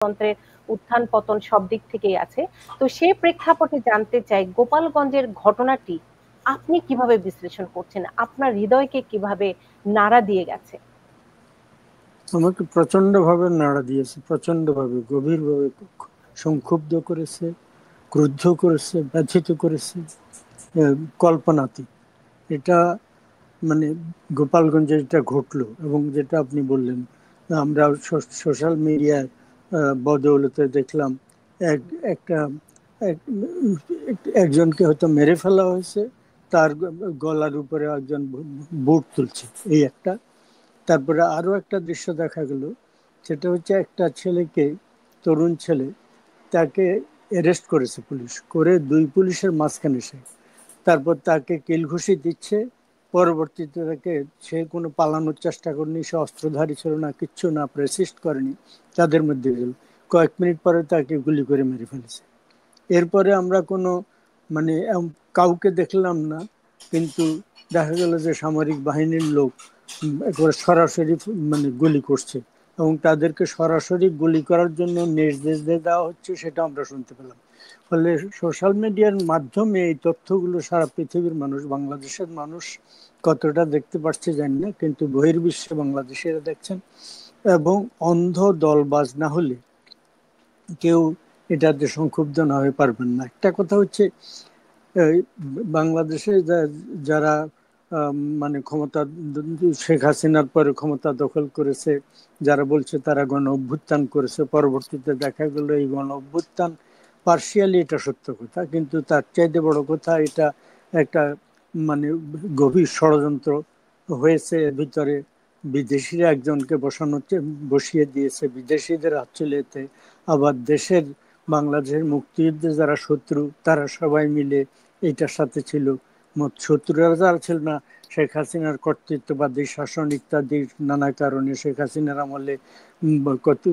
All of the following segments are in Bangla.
তন্ত্রের উত্থান পতন সব দিক থেকেই আছে। তো সেই প্রেক্ষাপটে জানতে চাই গোপালগঞ্জের ঘটনাটি আপনি কিভাবে বিশ্লেষণ করছেন, আপনার হৃদয়কে কিভাবে নাড়া দিয়ে গেছে? আমাকে প্রচন্ড ভাবে নাড়া দিয়েছে, প্রচন্ড ভাবে, গভীর ভাবে সংক্ষুব্ধ করেছে, ক্রুদ্ধ করেছে, ব্যথিত করেছে, কল্পনাতে। এটা মানে গোপালগঞ্জে যেটা ঘটলো এবং যেটা আপনি বললেন, আমরা সোশ্যাল মিডিয়ায় বদৌলতে দেখলাম একটা একজনকে হয়তো মেরে ফেলা হয়েছে, তার গলার উপরে একজন বুট তুলছে, এই একটা। তারপরে আরো একটা দৃশ্য দেখা গেল, সেটা হচ্ছে একটা ছেলেকে, তরুণ ছেলে, তাকে অ্যারেস্ট করেছে পুলিশ, করে দুই পুলিশের মাঝখানে তারপর তাকে কিল ঘুষি দিচ্ছে। পরবর্তীতে তাকে, সে কোনো পালানোর চেষ্টা করেনি, সে অস্ত্রধারী ছিল না, কিচ্ছু না, প্রেসিস্ট করেনি, তাদের মধ্যে গেল। কয়েক মিনিট পরে তাকে গুলি করে মেরে ফেলেছে। এরপরে আমরা কোনো মানে কাউকে দেখলাম না, কিন্তু দেখা গেল যে সামরিক বাহিনীর লোক একবার সরাসরি গুলি করছে এবং তাদেরকে সরাসরি গুলি করার জন্য নির্দেশ দেওয়া হচ্ছে, সেটা আমরা শুনতে পেলাম। ফলে সোশ্যাল মিডিয়ার মাধ্যমে এই তথ্যগুলো সারা পৃথিবীর মানুষ, বাংলাদেশের মানুষ কতটা দেখতে পাচ্ছে জানি না, কিন্তু বহির্বিশ্বে বাংলাদেশিরা দেখছেন। এবং অন্ধ দলবাজ না হলে কেউ এটাতে সংক্ষুব্ধ না হয়ে পারবেন না। একটা কথা হচ্ছে, বাংলাদেশে যারা ক্ষমতা, শেখ হাসিনার পরে ক্ষমতা দখল করেছে, যারা বলছে তারা গণ অভ্যুত্থান করেছে, পরবর্তীতে দেখা গেল এই গণ অভ্যুত্থান পার্শিয়ালি এটা সত্য কথা, কিন্তু তার চাইতে বড় কথা এটা একটা গভীর ষড়যন্ত্র হয়েছে। এর ভিতরে বিদেশিরা একজনকে বসিয়ে দিয়েছে, বিদেশিদের হাত চলে যেতে, আবার দেশের বাংলাদেশের মুক্তিযুদ্ধে যারা শত্রু তারা সবাই মিলে এইটার সাথে ছিল। শত্রুরা যারা ছিল না, শেখ হাসিনার কর্তৃত্ববাদী শাসন ইত্যাদি নানা কারণে, শেখ হাসিনার আমলে কত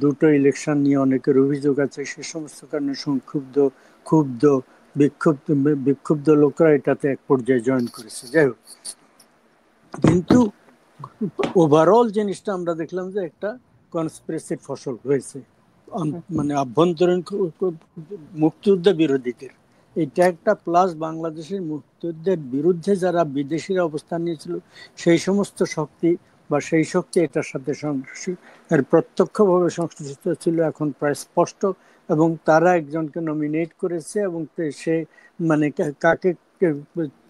দুটো ইলেকশন নিয়ে অনেকের অভিযোগ আছে, সে সমস্ত কারণে সংক্ষুব্ধ, ক্ষুব্ধ, বিক্ষুব্ধ লোকরা এটাতে এক পর্যায়ে জয়েন করেছে। যাই হোক, কিন্তু ওভারঅল জিনিসটা আমরা দেখলাম যে একটা কনস্পিরেসির ফসল হয়েছে, আভ্যন্তরীণ মুক্তিযুদ্ধ বিরোধীদের। এটা একটা প্লাস, বাংলাদেশের মুক্তিযুদ্ধের বিরুদ্ধে যারা বিদেশিরা অবস্থান নিয়েছিল সেই সমস্ত শক্তি বা সেই শক্তি এটার সাথে প্রত্যক্ষভাবে সংশ্লিষ্ট ছিল, এখন প্রায় স্পষ্ট। এবং তারা একজনকে নমিনেট করেছে এবং সে কাকে,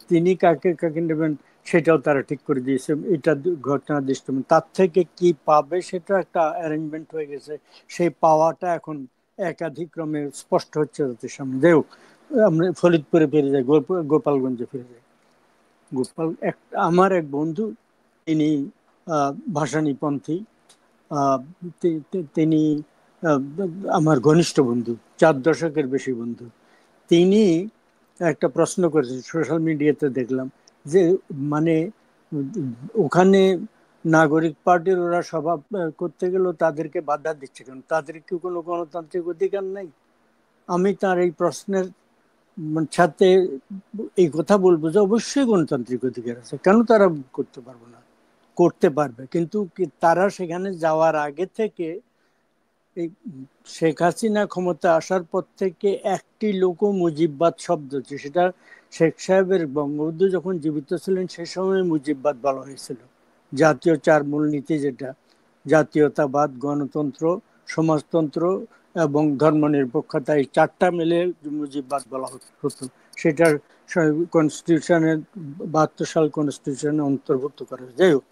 তিনি কাকে কাকে নেবেন সেটাও তারা ঠিক করে দিয়েছে। এটা ঘটনা দৃষ্ট, তার থেকে কি পাবে সেটা একটা অ্যারেঞ্জমেন্ট হয়ে গেছে। সেই পাওয়াটা এখন একাধিক্রমে স্পষ্ট হচ্ছে তাদের সামনে। যাই হোক, আমরা ফরিদপুরে ফিরে যাই, গোপালগঞ্জে ফিরে যাই। আমার এক বন্ধু, তিনি ভাসানীপন্থী, তিনি আমার ঘনিষ্ঠ বন্ধু, 4 দশকের বেশি বন্ধু। তিনি একটা প্রশ্ন করেছেন, সোশ্যাল মিডিয়াতে দেখলাম, যে ওখানে নাগরিক পার্টির ওরা সভা করতে গেলেও তাদেরকে বাধা দিচ্ছে কেন, তাদের কি কোনো গণতান্ত্রিক অধিকার নাই? আমি তার এই প্রশ্নের সাথে এই কথা বলবো যে অবশ্যই গণতান্ত্রিক অধিকার আছে, কেন তারা করতে পারবে না? করতে পারবে, কিন্তু তারা সেখানে যাওয়ার আগে থেকে, এই শেখ হাসিনা ক্ষমতা আসার পর থেকে একটি লোকও মুজিববাদ শব্দ, সেটা শেখ সাহেবের, বঙ্গবন্ধু যখন জীবিত ছিলেন সে সময় মুজিববাদ বলা হয়েছিল। জাতীয় 4 মূলনীতি, যেটা জাতীয়তাবাদ, গণতন্ত্র, সমাজতন্ত্র এবং ধর্মনিরপেক্ষতা, এই 4টা মিলে মুজিববাদ বলা হতো। সেটার কনস্টিটিউশনের 72 সাল কনস্টিটিউশনে অন্তর্ভুক্ত করা হয়। যাই হোক,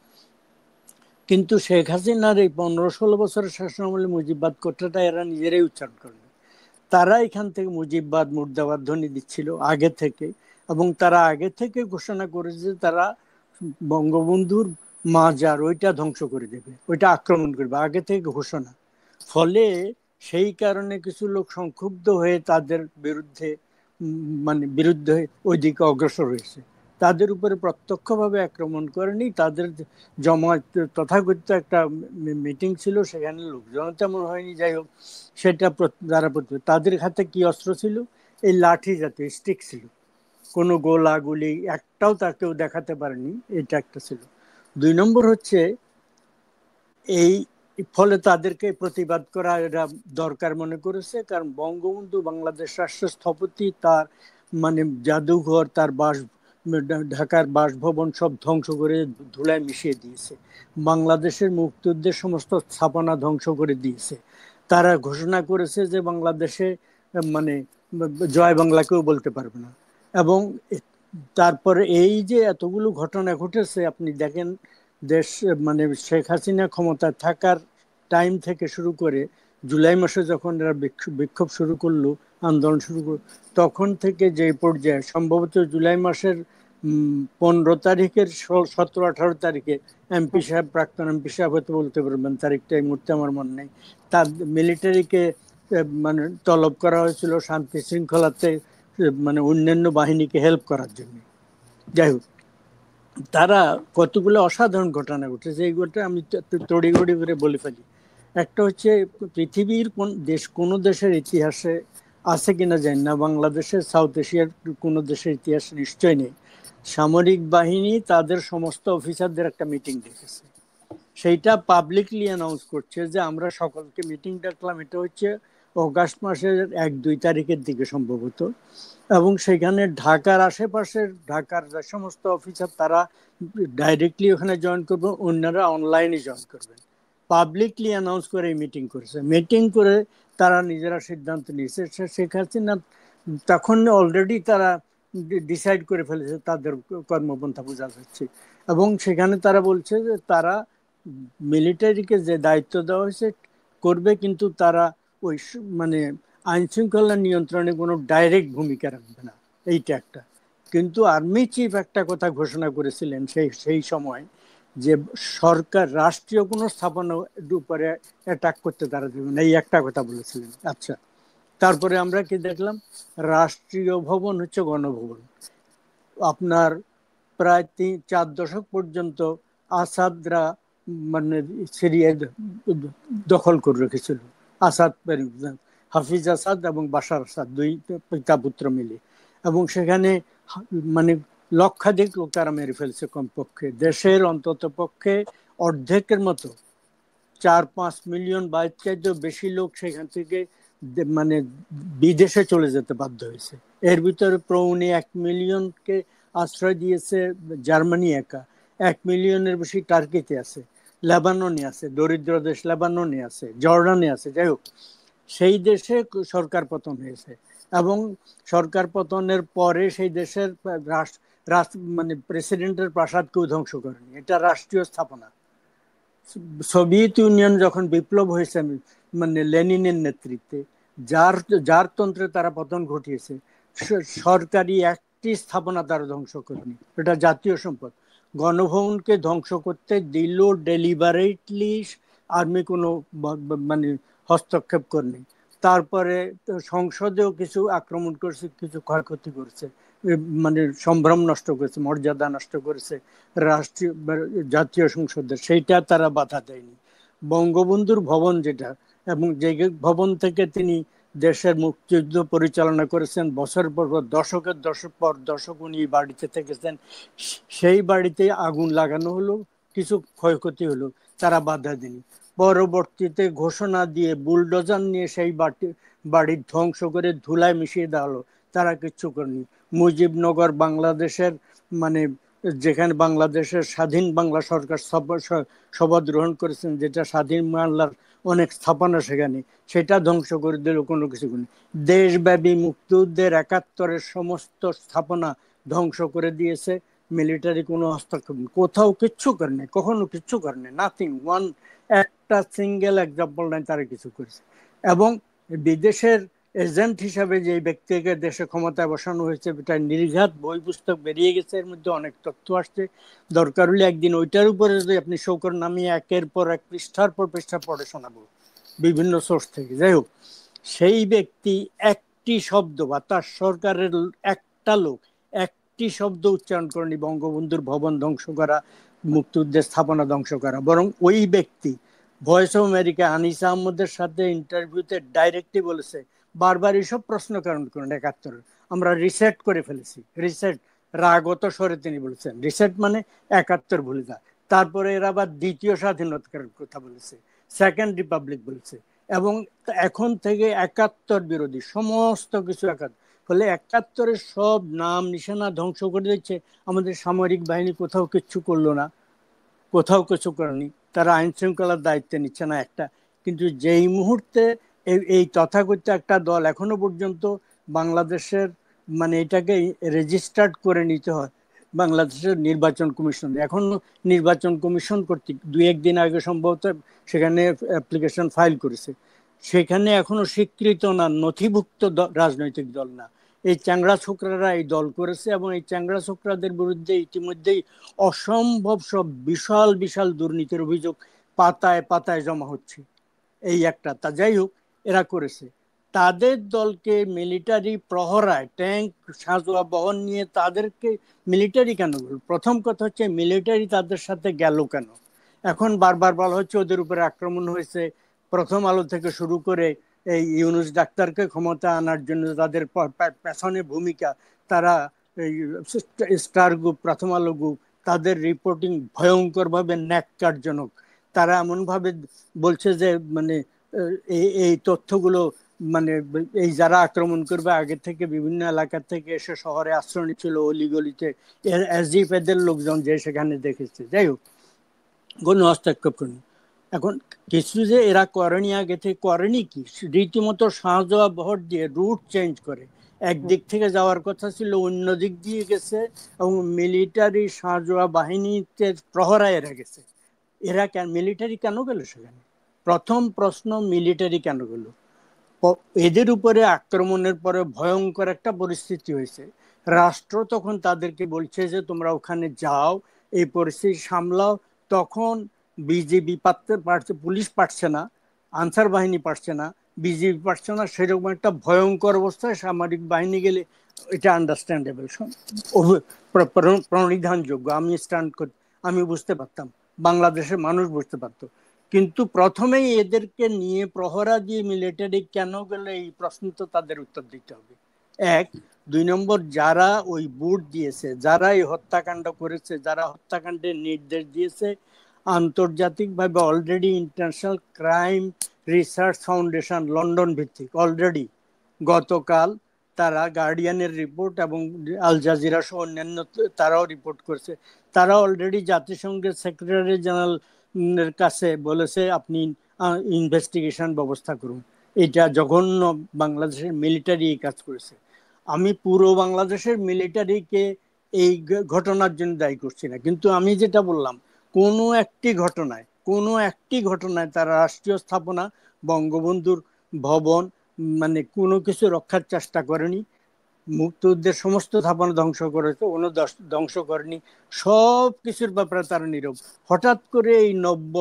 কিন্তু শেখ হাসিনার এই 15-16 বছরের শাসনামলে মুজিববাদ কথাটা এরা নিজেরাই উচ্চারণ করেন। তারা এখান থেকে মুজিববাদ, মুর্দাবাদ ধ্বনি দিচ্ছিল আগে থেকে, এবং তারা আগে থেকে ঘোষণা করেছে তারা বঙ্গবন্ধুর মাজার ওইটা ধ্বংস করে দেবে, ওইটা আক্রমণ করবে, আগে থেকে ঘোষণা। ফলে সেই কারণে কিছু লোক সংক্ষুব্ধ হয়ে তাদের বিরুদ্ধে বিরুদ্ধে ওইদিকে অগ্রসর হয়েছে। তাদের উপরে প্রত্যক্ষভাবে আক্রমণ করেনি, তাদের জমায়েত, তথাকথিত একটা মিটিং ছিল, সেখানে লোকজন তেমন হয়নি। যাই হোক, সেটা যারা তাদের হাতে কি অস্ত্র ছিল? এই লাঠি জাতীয় স্টিক ছিল, কোনো গোলা গুলি একটাও তাকেও দেখাতে পারেনি, এটা একটা ছিল। 2 নম্বর হচ্ছে, এই ফলে তাদেরকে প্রতিবাদ করা এরা দরকার মনে করেছে, কারণ বঙ্গবন্ধু বাংলাদেশ রাষ্ট্র স্থপতি, তার মানে জাদুঘর, তার ঢাকার বাসভবন সব ধ্বংস করে ধুলায় মিশিয়ে দিয়েছে, বাংলাদেশের মুক্তিযুদ্ধের সমস্ত স্থাপনা ধ্বংস করে দিয়েছে। তারা ঘোষণা করেছে যে বাংলাদেশে মানে জয় বাংলা কেউ বলতে পারবে না। এবং তারপরে এই যে এতগুলো ঘটনা ঘটেছে, আপনি দেখেন দেশ মানে শেখ হাসিনা ক্ষমতা থাকার টাইম থেকে শুরু করে জুলাই মাসে যখন এরা বিক্ষোভ শুরু করলো, আন্দোলন শুরু করলো, তখন থেকে যে পর্যায়ে সম্ভবত জুলাই মাসের 15 তারিখের 17-18 তারিখে এমপি সাহেব, প্রাক্তন এমপি সাহেব হয়তো বলতে পারবেন তারিখটা, এই মুহূর্তে আমার মনে নেই, তার মিলিটারিকে মানে তলব করা হয়েছিল শান্তি শৃঙ্খলাতে মানে অন্যান্য বাহিনীকে হেল্প করার জন্য। যাই হোক, তারা কতগুলো অসাধারণ ঘটনা ঘটেছে, এইগুলোটা আমি তড়িঘড়ি করে বলে ফেলি। একটা হচ্ছে, পৃথিবীর কোন দেশের ইতিহাসে আছে কিনা জানি না, বাংলাদেশের সাউথ এশিয়ার কোন দেশের ইতিহাসে নিশ্চয় নেই, সামরিক বাহিনী তাদের সমস্ত অফিসারদের একটা মিটিং ডেকেছে, সেইটা পাবলিকলি অ্যানাউন্স করছে যে আমরা সকলকে মিটিং ডাকলাম। এটা হচ্ছে অগাস্ট মাসের 1-2 তারিখের দিকে সম্ভবত। এবং সেখানে ঢাকার আশেপাশের ঢাকার যে সমস্ত অফিসার তারা ডাইরেক্টলি ওখানে জয়েন করবে, অন্যরা অনলাইনে জয়েন করবেন। পাবলিকলি অ্যানাউন্স করে মিটিং করেছে। মিটিং করে তারা নিজেরা সিদ্ধান্ত নিয়েছে। শেখ হাসিনা তখন অলরেডি তারা ডিসাইড করে ফেলেছে তাদের কর্মপন্থা বোঝা যাচ্ছে। এবং সেখানে তারা বলছে যে তারা মিলিটারিকে যে দায়িত্ব দেওয়া হয়েছে করবে, কিন্তু তারা ওই মানে আইন শৃঙ্খলা নিয়ন্ত্রণে কোনো ডাইরেক্ট ভূমিকা রাখবে না, এইটা একটা। কিন্তু আর্মি চিফ একটা কথা ঘোষণা করেছিলেন সেই সময়, যে সরকার রাষ্ট্রীয় কোনো স্থাপনার উপরে অ্যাটাক করতে তারা দেবে না, এই একটা কথা বলেছিলেন। আচ্ছা, তারপরে আমরা কি দেখলাম, রাষ্ট্রীয় ভবন হচ্ছে গণভবন। আপনার প্রায় 3-4 দশক পর্যন্ত আসাদরা মানে সিরিয়া দখল করে রেখেছিল। আসাদ, হাফিজ আসাদ এবং বাশার আসাদ, দুই পিতা পুত্র মিলে। এবং সেখানে মানে লক্ষাধিক লোক তারা মেরে ফেলছে। কমপক্ষে দেশের অন্তত পক্ষে অর্ধেকের মতো 4-5 মিলিয়ন বা চাইতেও বেশি লোক সেখান থেকে মানে বিদেশে চলে যেতে বাধ্য হয়েছে। এর ভিতরে পৌনে 1 মিলিয়নকে আশ্রয় দিয়েছে জার্মানি একা, 1 মিলিয়নের বেশি টার্কিতে আছে, লেবাননে আছে, দরিদ্র দেশ লেবাননে আছে, জর্ডানে আছে। যাই হোক, সেই দেশে সরকার পতন হয়েছে। এবং সরকার পতনের পরে সেই দেশের মানে প্রেসিডেন্টের প্রাসাদ কেউ ধ্বংস করেনি, এটা রাষ্ট্রীয় স্থাপনা। সোভিয়েত ইউনিয়ন যখন বিপ্লব হয়েছে মানে লেনিনের নেতৃত্বে, যার যার তন্ত্রে তারা পতন ঘটিয়েছে, সরকারি একটি স্থাপনা তারা ধ্বংস করেনি, এটা জাতীয় সম্পদ। গণভবনকে ধ্বংস করতে দিল ডেলিবারেটলি, আর্মি কোনো মানে হস্তক্ষেপ করেনি। তারপরে সংসদেও কিছু আক্রমণ করেছে, কিছু ক্ষয়ক্ষতি করেছে, মানে সম্ভ্রম নষ্ট করেছে, মর্যাদা নষ্ট করেছে রাষ্ট্রীয় জাতীয় সংসদের, সেইটা তারা বাধা দেয়নি। বঙ্গবন্ধুর ভবন যেটা, এবং যে ভবন থেকে তিনি দেশের মুক্তিযুদ্ধ পরিচালনা করেছেন, বছর পর দশকের দশক উনি বাড়িতে থেকেছেন, সেই বাড়িতে আগুন লাগানো হলো, কিছু ক্ষয়ক্ষতি হলো, তারা বাধা দেয়নি। পরবর্তীতে ঘোষণা দিয়ে বুলডোজার নিয়ে সেই বাড়ির ধ্বংস করে ধুলায় মিশিয়ে দেওয়া হলো, তারা কিচ্ছু করেনি। মুজিবনগর বাংলাদেশের মানে যেখানে বাংলাদেশের স্বাধীন বাংলা সরকার শপথ গ্রহণ করেছেন, যেটা স্বাধীন বাংলার অনেক স্থাপনা সেখানে, সেটা ধ্বংস করে দিল, কোনো কিছু করেনি। দেশব্যাপী মুক্তিযুদ্ধের 71-এর সমস্ত স্থাপনা ধ্বংস করে দিয়েছে মিলিটারি, কোনো হস্তক্ষেপ, কোথাও কিচ্ছু করেনি, কখনো কিচ্ছু করেনি, নাথিং ওয়ান, একটা সিঙ্গেল এক্সাম্পল নাই তারা কিছু করেছে। এবং বিদেশের এজেন্ট হিসাবে যে ব্যক্তিকে দেশে ক্ষমতায় বসানো হয়েছে, এটা নির্ঘাত বই পুস্তক বেরিয়ে গেছে, এর মধ্যে অনেক তথ্য আসছে। দরকার হলে একদিন ওইটার উপরে যদি আপনি শৌকর নামিয়ে একের পর এক পৃষ্ঠার পর পৃষ্ঠা পড়ে শোনাবো বিভিন্ন সোর্স থেকে। যাই হোক, সেই ব্যক্তি একটি শব্দ বা তার সরকারের একটা লোক একটি শব্দ উচ্চারণ করেনি বঙ্গবন্ধুর ভবন ধ্বংস করা, মুক্তিযুদ্ধের স্থাপনা ধ্বংস করা। বরং ওই ব্যক্তি ভয়েস অফ আমেরিকা আনিসা আহমদের সাথে ইন্টারভিউতে ডাইরেক্টলি বলেছে, বারবার এইসব প্রশ্ন কারণ করেন 71, আমরা রিসেট করে ফেলেছি, রিসেট, রাগত স্বরে তিনি বলেছেন, রিসেট মানে 71 ভুলে যায়। তারপরে এরা আবার দ্বিতীয় স্বাধীনতার কথা বলেছে, সেকেন্ড রিপাবলিক বলছে, এবং এখন থেকে 71 বিরোধী সমস্ত কিছু ফলে 71-এর সব নাম নিশানা ধ্বংস করে দিচ্ছে। আমাদের সামরিক বাহিনী কোথাও কিচ্ছু করলো না, কোথাও কিছু করেনি, তারা আইন শৃঙ্খলার দায়িত্ব নিচ্ছে না একটা। কিন্তু যেই মুহূর্তে এই তথাকথিত একটা দল এখনো পর্যন্ত বাংলাদেশের মানে এটাকে রেজিস্টার্ড করে নিতে হয় বাংলাদেশের নির্বাচন কমিশন, এখন নির্বাচন কমিশন কর্তৃক 2-1 দিন আগে সম্ভবত সেখানে অ্যাপ্লিকেশন ফাইল করেছে, সেখানে এখনো স্বীকৃত না, নথিভুক্ত রাজনৈতিক দল না। এই চ্যাংড়া ছোকরারা এই দল করেছে, এবং এই চ্যাংড়া ছোকরাদের বিরুদ্ধে ইতিমধ্যেই অসম্ভব সব বিশাল বিশাল দুর্নীতির অভিযোগ পাতায় পাতায় জমা হচ্ছে। এই একটা তা যাই হোক, এরা করেছে। তাদের দলকে মিলিটারি প্রহরায় ট্যাঙ্ক সাজোয়া বহন নিয়ে তাদেরকে মিলিটারি কেন? প্রথম কথা হচ্ছে মিলিটারি তাদের সাথে গেল কেন? এখন বারবার বলা হচ্ছে ওদের উপরে আক্রমণ হয়েছে। প্রথম আলো থেকে শুরু করে এই ইউনূস ডাক্তারকে ক্ষমতা আনার জন্য তাদের পেছনে ভূমিকা, তারা এই স্টার গ্রুপ, প্রথম আলো গ্রুপ, তাদের রিপোর্টিং ভয়ঙ্করভাবে ন্যাক্কারজনক। তারা এমনভাবে বলছে যে মানে এই তথ্যগুলো মানে এই যারা আক্রমণ করবে আগে থেকে বিভিন্ন এলাকা থেকে এসে শহরে আশ্রয় নিচ্ছিল অলিগলিতে, এস ইফ এদের লোকজন যে সেখানে দেখেছে। যাই হোক, কোনো হস্তক্ষেপ করেনি। এখন কিছু যে এরা করেনি, আগে থেকে করেনি কি, রীতিমতো সাঁজোয়া বহর দিয়ে রুট চেঞ্জ করে একদিক থেকে যাওয়ার কথা ছিল অন্য দিক দিয়ে গেছে, এবং মিলিটারি সাঁজোয়া বাহিনীতে প্রহরায় এরা গেছে। এরা কেন মিলিটারি কেন গেল সেখানে? প্রথম প্রশ্ন, মিলিটারি কেন গেল? এদের উপরে আক্রমণের পরে ভয়ঙ্কর একটা পরিস্থিতি হয়েছে। রাষ্ট্র তখন তাদেরকে বলছে যে তোমরা ওখানে যাও, এই পরিস্থিতি সামলাও। তখন বিজিবি পারছে, পুলিশ পারছে না, আনসার বাহিনী পারছে না, বিজিবি পারছে না, সেরকম একটা ভয়ঙ্কর অবস্থায় সামরিক বাহিনী গেলে এটা আন্ডারস্ট্যান্ডেবল, প্রণিধানযোগ্য। আমি বুঝতে পারতাম, বাংলাদেশের মানুষ বুঝতে পারতো। কিন্তু প্রথমেই এদেরকে নিয়ে প্রহরা দিয়ে মিলিটারি কেন গেল, এই প্রশ্ন তো তাদের উত্তর দিতে হবে। এক। 2 নম্বর, যারা ওই বুট দিয়েছে, যারা এই হত্যাকাণ্ড করেছে, যারা হত্যাকাণ্ডের নির্দেশ দিয়েছে, আন্তর্জাতিকভাবে already international crime research foundation London ভিত্তিক অলরেডি গতকাল তারা গার্ডিয়ানের রিপোর্ট এবং আল জাজিরা সহ অন্যান্য তারাও রিপোর্ট করছে। তারা অলরেডি জাতিসংঘের সেক্রেটারি জেনারেলের কাছে বলেছে আপনি ইনভেস্টিগেশন ব্যবস্থা করুন। এটা জঘন্য, বাংলাদেশের মিলিটারি এই কাজ করেছে। আমি পুরো বাংলাদেশের মিলিটারিকে এই ঘটনার জন্য দায়ী করছি না, কিন্তু আমি যেটা বললাম, কোনো একটি ঘটনায় তারা রাষ্ট্রীয় স্থাপনা, বঙ্গবন্ধুর ভবন মানে কোনো কিছু রক্ষার চেষ্টা করেনি। মুক্তিযুদ্ধের সমস্ত স্থাপনা ধ্বংস করেছে, কোনো ধ্বংস করেনি। সব কিছুর ব্যাপারে তারা নীরব। হঠাৎ করে এই নব্য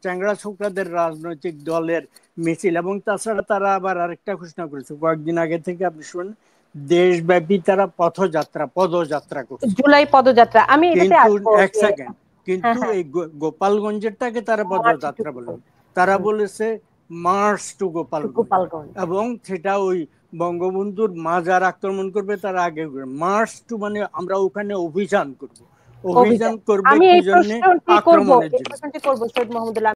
চ্যাংড়া ছোকরাদের রাজনৈতিক দলের মিছিল, এবং তাছাড়া তারা আবার আরেকটা ঘোষণা করেছে কয়েকদিন আগে থেকে, আপনি শুনুন, দেশব্যাপী তারা পদযাত্রা করছে। জুলাই পদযাত্রা, আমি এটাতে কিন্তু আসবো। এক সেকেন্ড, কিন্তু এই গোপালগঞ্জেরটাকে তারা পদযাত্রা বলেন, তারা বলেছে মার্চ টু গোপালগঞ্জ। এবং সেটা ওই বঙ্গবন্ধুর মাজার আক্রমণ করবে তার আগে মার্চ টু, মানে আমরা ওখানে অভিযান করব। অভিযান করবে আমি কি এই জন্য? প্রশ্নটি করব, আক্রমণের এই জন্য। প্রশ্নটি করব সৈয়দ মাহমুদুল্লাহ।